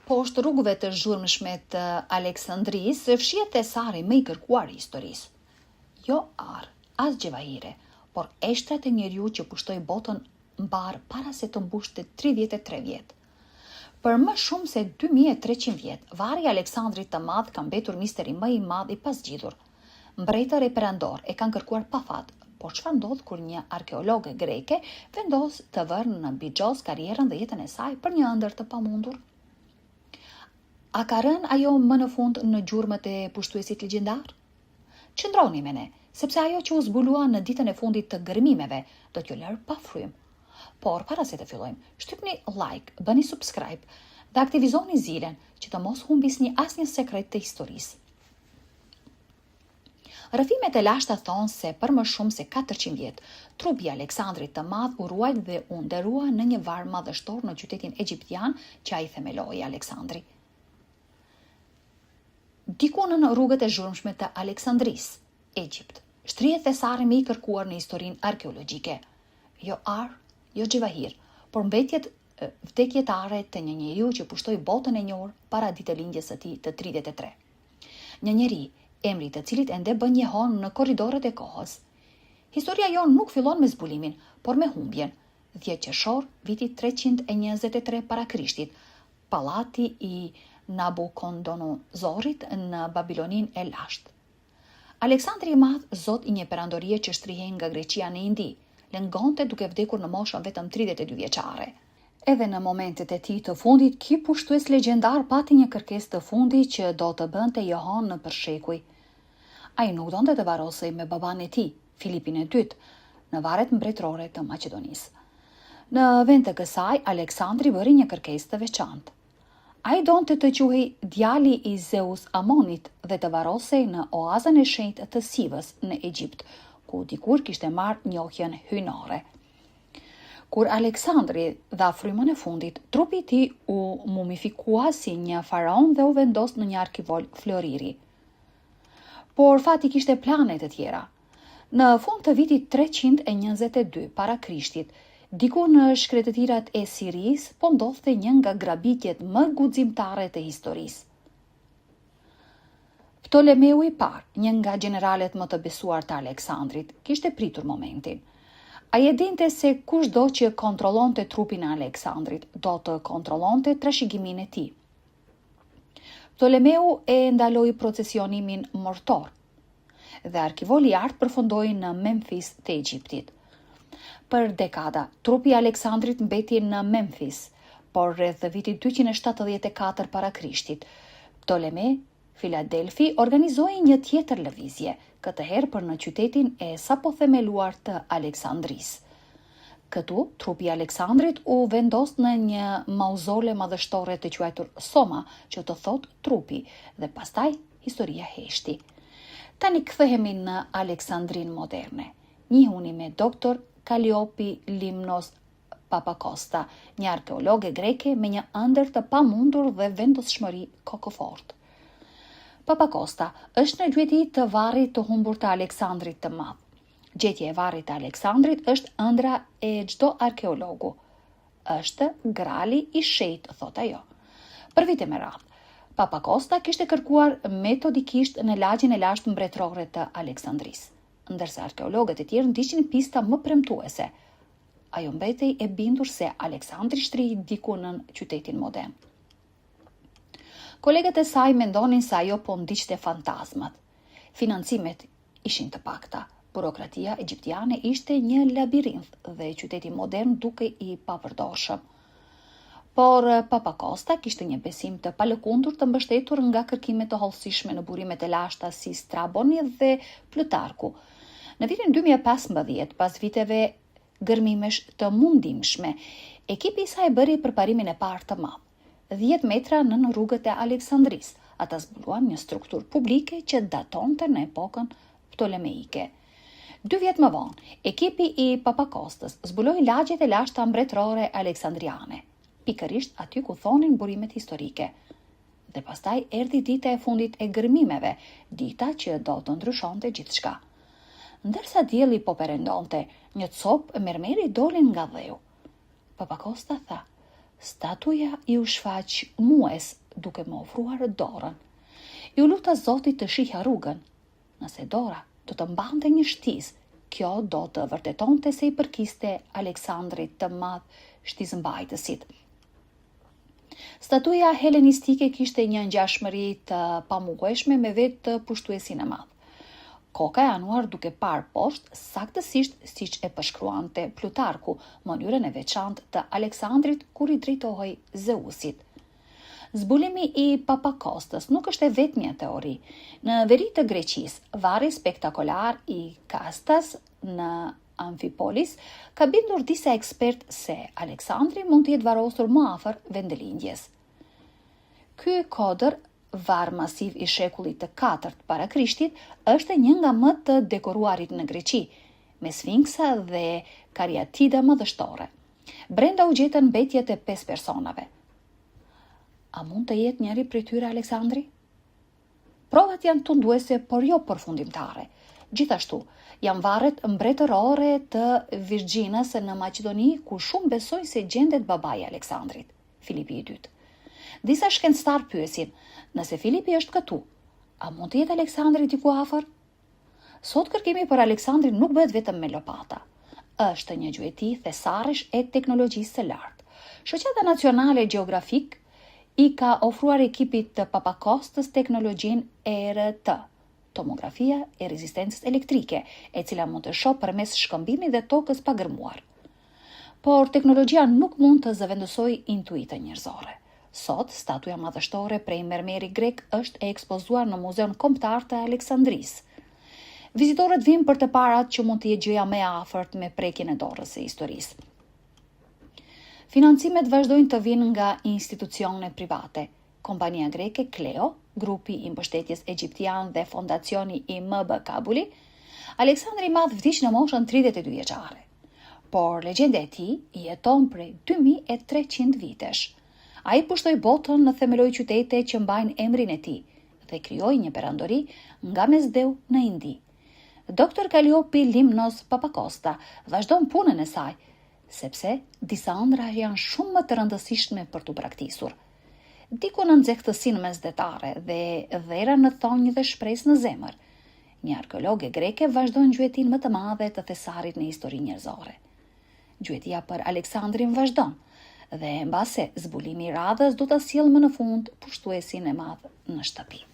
Poshtë rrugëve të zhurmshme të Aleksandrisë, fshihet thesari më i kërkuar i historisë. Jo Ar, as Gjevahire, por eshtrat e njeriu që pushtoi botën mbar para se të mbushte 33 vjet. Për më shumë se 2300 vjet, varri i Aleksandrit të Madh ka mbetur misteri më i madh i pasgjidhur. Mbretër e perandor e kanë kërkuar pa fat, por çfarë ndodh kur një arkeologe greke vendos të vërë në bixhoz karrierën dhe jetën e saj për një ëndër të pamundur? A ka rënë ajo më në fund në gjurmët e pushtuesit legjendar? Qëndroni me ne, sepse ajo që u zbulua në ditën e fundit të gërmimeve do t'ju lërë pa frym. Por para se të fillojmë, shtypni like, bëni subscribe dhe aktivizoni zilen që të mos humbisni asnjë sekret të historisë. Rrëfimet e lashta thonë se për më shumë se 400 vjet, trupi i Aleksandrit të Madh u ruajt dhe u nderua në një varr madhështor në qytetin egjiptian që ai themeloi Aleksandri. Diku në rrugët e zhurmshme të Aleksandrisë, Egjipt, shtrihet thesari më i kërkuar në historinë arkeologjike. Jo Ar, jo Gjevahir, por vdekjetare të një njeriu që pushtoi botën e njohur para ditëlindjes së tij të 33. Një njeri, emri të cilit ende bën njehon në korridoret e kohës. Historia jonë nuk fillon me zbulimin, por me humbjen. 10 qershor, viti 323 para Krishtit, pallati i Nabucodonozorit në Babilonin e lashtë. Aleksandri i Madh, zot i një perandorie që shtrihej nga Greqia në Indi, lëngonte duke vdekur në moshën vetëm 32 vjeçare. Edhe në momentet e tij të fundit, ky pushtues legjendar pati një kërkesë të fundit që do të bënte johon në përshekuj. Ai nuk donte të varrosej me baban e tij, Filipin e dytë, në varet mbretërore të Maqedonisë. Në vend të kësaj, Aleksandri bëri një kërkesë të veçantë. Ai donte të quhej djali i Zeus Amonit dhe të varrosej në oazën e shenjtë të Sivës në Egjipt, ku dikur kishte marrë njohjen hyjnore. Kur Aleksandri dha frymën e fundit, trupi i tij u mumifikua si një faraon dhe u vendos në një arkivol floriri. Por fati kishte plane të tjera. Në fund të vitit 322 para Krishtit, diku në shkretëtirat e Siris, po ndodhte një nga grabitjet më guximtare të historisë. Ptolemeu i parë, një nga generalet më të besuar të Aleksandrit, kishte pritur momentin. Ai e dinte se kushdo që kontrollonte trupin e Aleksandrit do të kontrollonte trashëgiminë e tij. Ptolemeu e ndaloi procesionimin mortor dhe arkivoli i artë përfundoi në Memphis të Egjiptit. Për dekada, trupi i Aleksandrit mbeti në Memphis, por rreth vitit 274 para Krishtit, Ptoleme Filadelfi organizoi një tjetër lëvizje, këtë herë për në qytetin e sapo themeluar të Aleksandrisë. Këtu, trupi i Aleksandrit u vendos në një mauzole madhështore të quajtur Soma, që të thot trupi, dhe pastaj historia heshti. Tani kthehemi në Aleksandrinë moderne. Njihuni me doktor Kalliopi Limnos Papakosta, një arkeologe greke me një ëndër të pamundur dhe vendosshmëri kokëfort. Papakosta është në gjeti të varrit të humbur të Aleksandrit të Madh. Gjetja e varrit të Aleksandrit është ëndra e çdo arkeologu. Është grali i shejt, thot ajo. Për vite me radhë, Papakosta kishte kërkuar metodikisht në lagjin e lashtë mbretërore të Aleksandrisë, ndërsa arkeologët e tjerë ndiqnin pista më premtuese. Ajo mbetej e bindur se Aleksandri shtrihi diku në qytetin modern. Kolegët e saj mendonin se ajo po ndiqte fantazmat. Financimet ishin të pakta. Burokratia egjiptiane ishte një labirint dhe qyteti modern dukej i papërdorshëm. Por Papakosta kishte një besim të palëkundur të mbështetur nga kërkimet të hollësishme në burimet e lashta si Straboni dhe Plutarku. Në vitin 2015, pas viteve gërmimesh të mundimshme, ekipi i saj bëri përparimin e parë të madh. 10 metra në rrugët e Aleksandrisë, ata zbuluan një strukturë publike që datonte në epokën ptolemeike. 2 vjet më vonë, ekipi i Papakostës zbuloi lagjet e lashta mbretërore aleksandriane, pikërisht aty ku thonin burimet historike. Dhe pastaj erdhi dita e fundit e gërmimeve, dita që do të ndryshonte gjithçka. Ndërsa dielli po perëndonte, një copë mermeri doli nga dheu. Papakosta tha: Statuja i u shfaq mues duke më ofruar dorën. Ju luta Zotit të shihja rrugën. Nëse Dora do të mbante një shtizë, kjo do të vërtetonte se i përkiste Aleksandrit të madh shtizëmbajtësit. Statuja helenistike kishte një ngjashmëri të pamuheshme me vetë pushtuesin e madh. Koka e anuar duke parë poshtë saktësisht siç e përshkruante Plutarku, mënyrën e veçantë të Aleksandrit kur i drejtohej Zeusit. Zbulimi i Papakostës nuk është e vetmja teori. Në veri të Greqisë, varri spektakolar i Kastas në Amfipolis ka bindur disa ekspert se Aleksandri mund të jetë varrosur më afër vendëlindjes. Ky kodër, varr masiv i shekullit të 4 para Krishtit, është një nga më të dekoruarit në Greqi, me sfinksa dhe kariatida madhështore. Brenda u gjetën mbetjet e 5 personave. A mund të jetë njëri prej tyre Aleksandri? Provat janë tunduese, por jo përfundimtare. Gjithashtu, janë varret mbretërore të Virgjinës në Maqedoni, ku shumë besojnë se gjendet babai i Aleksandrit, Filipi i dytë. Disa shkencëtar pyesin, nëse Filipi është këtu, a mund të jetë Aleksandri diku afër? Sot kërkimi për Aleksandrin nuk bëhet vetëm me lopata. Është një gjueti thesarësh e teknologjisë së lartë. Shoqata Nacionale Gjeografik i ka ofruar ekipit të Papakostës teknologjinë ERT, tomografia e rezistencës elektrike, e cila mund të shohë përmes shkëmbimit dhe tokës pa gërmuar. Por teknologjia nuk mund të zëvendësojë intuitën njerëzore. Sot, statuja madhështore prej mermeri grek është e ekspozuar në Muzeun Kombëtar të Aleksandrisë. Vizitorët vinë për të parat që mund të jetë gjëja më e afërt me prekjen e dorës së historisë. Financimet vazhdojnë të vinë nga institucione private. Kompania greke Kleo, grupi i mbështetjes egjiptian dhe fondacioni i MB Kabuli. Aleksandri i Madh vdiq në moshën 32 vjeçare. Por legjenda e tij jeton prej 2300 vitesh. Ai pushtoi botën në themeloi qytete që mbajnë emrin e tij dhe krijoi një perandori nga Mesdeu në Indi. Dr. Kalliopi Limnos Papakosta vazhdon punën e saj, sepse disa ëndra janë shumë më të rëndësishme për t'u braktisur. Diku në nxehtësinë mesdhetare dhe dhera në thonjë dhe shpresë në zemër, një arkeologe greke vazhdon gjuetin më të madhe të thesarit në historinë njerëzore. Gjuetia për Aleksandrin vazhdon, dhe mbase zbulimi i radhës do ta sjellë më në fund pushtuesin e madh në shtëpi.